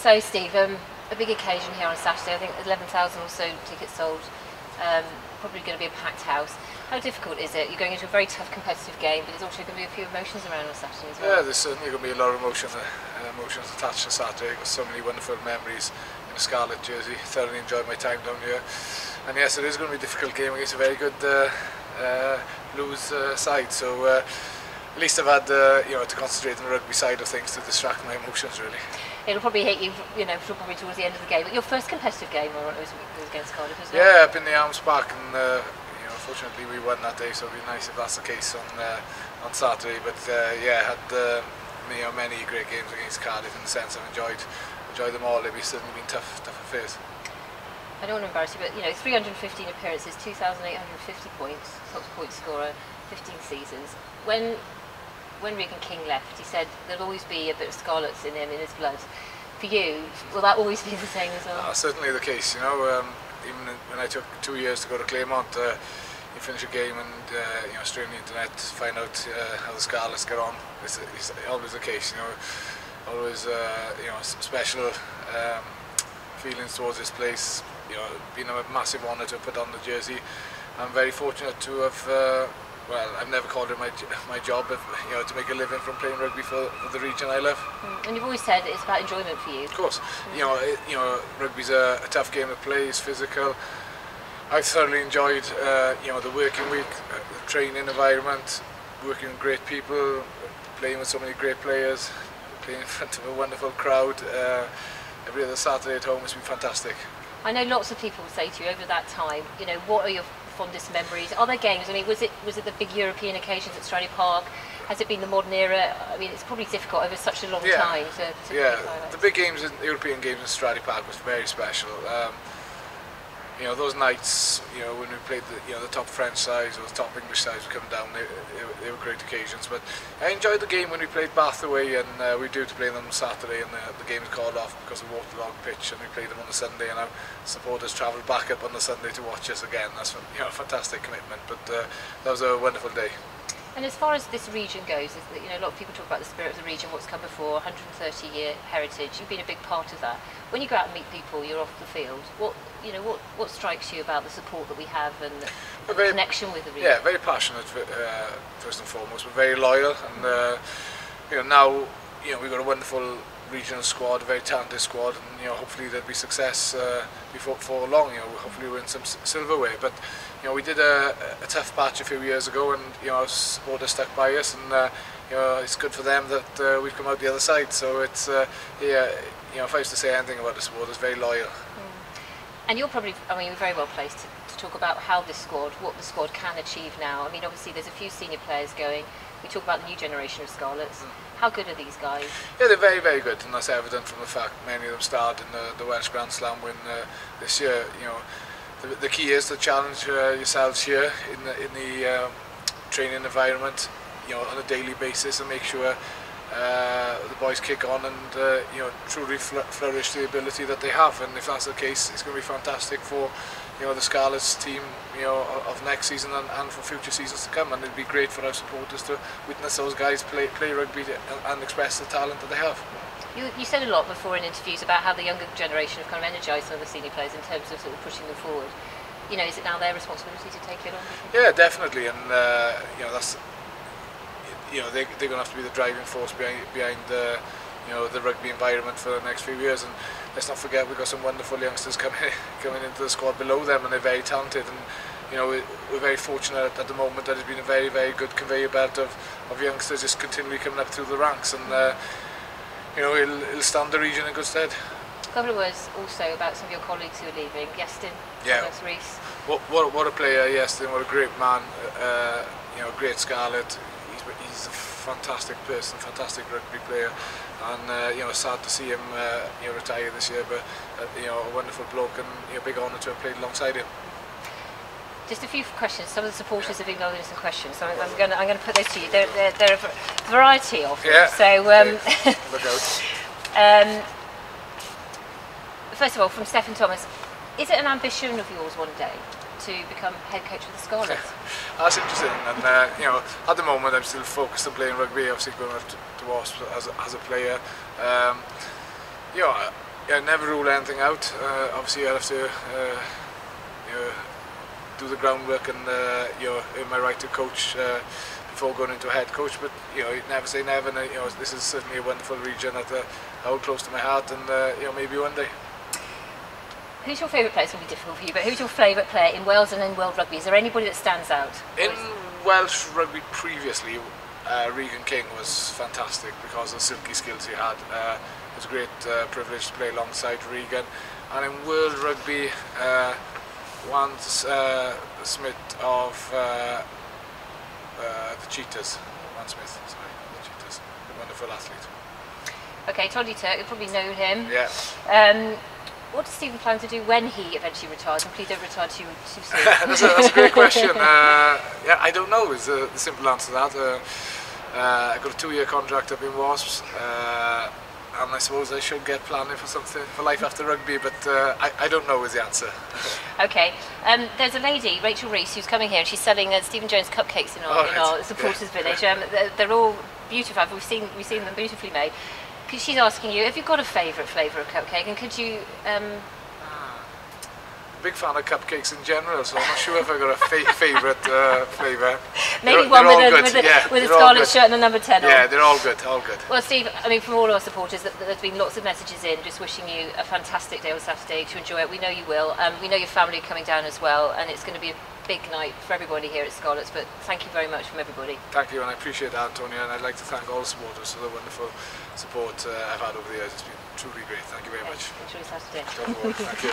So Steve, a big occasion here on Saturday. I think 11,000 or so tickets sold. Probably going to be a packed house. How difficult is it? You're going into a very tough competitive game, but there's also going to be a few emotions around on Saturday as well. Yeah, there's certainly going to be a lot of emotions attached to Saturday. I've got so many wonderful memories in a Scarlet jersey. Thoroughly enjoyed my time down here. And yes, it is going to be a difficult game against a very good Blues side. So at least I've had to concentrate on the rugby side of things to distract my emotions really. It'll probably hit you, probably towards the end of the game. But your first competitive game, or it was against Cardiff as well? Yeah, I've been the arms back, and unfortunately we won that day, so it'd be nice if that's the case on Saturday. But yeah, had many great games against Cardiff in the sense I've enjoyed them all. They've certainly been tough affairs. I don't want to embarrass you, but 315 appearances, 2,850 points, top point scorer, 15 seasons. When Regan King left, he said there'll always be a bit of Scarlets in him, in his blood. For you, will that always be the same as well? Certainly the case. Even when I took 2 years to go to Claremont, you finish a game and straight on the internet, find out how the Scarlets get on. It's always the case. Always special feelings towards this place. Been a massive honour to put on the jersey. I'm very fortunate to have. Well, I've never called it my job, but to make a living from playing rugby for the region I love. And you've always said it's about enjoyment for you. Of course, rugby's a tough game to play. It's physical. I've thoroughly enjoyed the working week, the training environment, working with great people, playing with so many great players, playing in front of a wonderful crowd. Every other Saturday at home has been fantastic. I know lots of people would say to you over that time, what are your fondest memories? Are there games? I mean, was it the big European occasions at Stradey Park? Has it been the modern era? I mean, it's probably difficult over such a long time to the big games, European games in Stradey Park was very special. Those nights, when we played the top French sides or the top English sides would come down, they were great occasions. But I enjoyed the game when we played Bath away, and we do to play them on Saturday, and the game was called off because of waterlogged pitch, and we played them on the Sunday, and our supporters travelled back up on the Sunday to watch us again. That's a fantastic commitment, but that was a wonderful day. And as far as this region goes, a lot of people talk about the spirit of the region, what's come before, 130-year heritage. You've been a big part of that. When you go out and meet people, you're off the field. What strikes you about the support that we have and the connection with the region? Yeah, very passionate first and foremost, but very loyal. And now we've got a wonderful regional squad, a very talented squad, and hopefully there'll be success before long. Hopefully we'll win some silverware. But we did a tough patch a few years ago, and our supporters stuck by us, and it's good for them that we've come out the other side. So it's if I was to say anything about the supporters, very loyal. And you're probably, you're very well placed to talk about what the squad can achieve now. I mean, obviously there's a few senior players going. We talk about the new generation of Scarlets. How good are these guys? Yeah, they're very, very good, and that's evident from the fact many of them starred in the Welsh Grand Slam win this year. The key is to challenge yourselves here in the training environment, on a daily basis, and make sure the boys kick on and truly flourish the ability that they have. And if that's the case, it's going to be fantastic for the Scarlets team of next season and for future seasons to come. And it'd be great for our supporters to witness those guys play rugby and express the talent that they have. You said a lot before in interviews about how the younger generation have kind of energised some of the senier players in terms of sort of pushing them forward. Is it now their responsibility to take it on? Yeah, definitely, and that's they're going to have to be the driving force behind the rugby environment for the next few years. And let's not forget we've got some wonderful youngsters coming into the squad below them, and they're very talented. And we're very fortunate at the moment that it's been a very, very good conveyor belt of youngsters just continually coming up through the ranks, and it'll stand the region in good stead. A couple of words also about some of your colleagues who are leaving. Yestin, Thomas Rees. What a player, Yestin! What a great man. Great Scarlet. He's a fantastic person, fantastic rugby player, and sad to see him retire this year. But a wonderful bloke, and a big honour to have played alongside him. Just a few questions. Some of the supporters have emailed in some questions, so I'm going to put those to you. There are a variety of them. Yeah. So look out. First of all, from Stephen Thomas, is it an ambition of yours one day to become head coach of the Scarlets? That's interesting, and at the moment I'm still focused on playing rugby. Obviously going to Wasps as a player. yeah, never rule anything out. Obviously, I have to do the groundwork and earn my right to coach before going into a head coach. But never say never. And, this is certainly a wonderful region that I hold close to my heart, and maybe one day. Who's your favourite player? It's going to be difficult for you, but who's your favourite player in Wales and in World Rugby? Is there anybody that stands out? In Welsh Rugby previously, Regan King was fantastic because of the silky skills he had. It was a great privilege to play alongside Regan. And in World Rugby, Juan Smith of the Cheetahs. Juan Smith, sorry, the Cheetahs. A wonderful athlete. Okay, Toddy Turk, you probably know him. Yeah. What does Stephen plan to do when he eventually retires? And please don't retire too soon. that's a great question. Yeah, I don't know is the simple answer to that. I got a 2-year contract up in Wasps, and I suppose I should get planning for something for life after rugby, but I don't know is the answer. Okay, there's a lady, Rachel Reese, who's coming here, and she's selling Stephen Jones cupcakes in our supporters village. They're all beautiful. We've seen them beautifully made. She's asking you, have you got a favourite flavour of cupcake, and could you... Big fan of cupcakes in general, so I'm not sure if I've got a favourite flavour. Maybe one with a Scarlet shirt and a number 10 on. Yeah, they're all good, all good. Well, Steve, I mean, from all our supporters, there's been lots of messages in just wishing you a fantastic day on Saturday to enjoy it. We know you will. We know your family are coming down as well, and it's going to be a big night for everybody here at Scarlets, but thank you very much from everybody. Thank you, and I appreciate that, Antonia, and I'd like to thank all the supporters for the wonderful support I've had over the years. It's been truly great. Thank you very much. Enjoy Saturday. Thank you.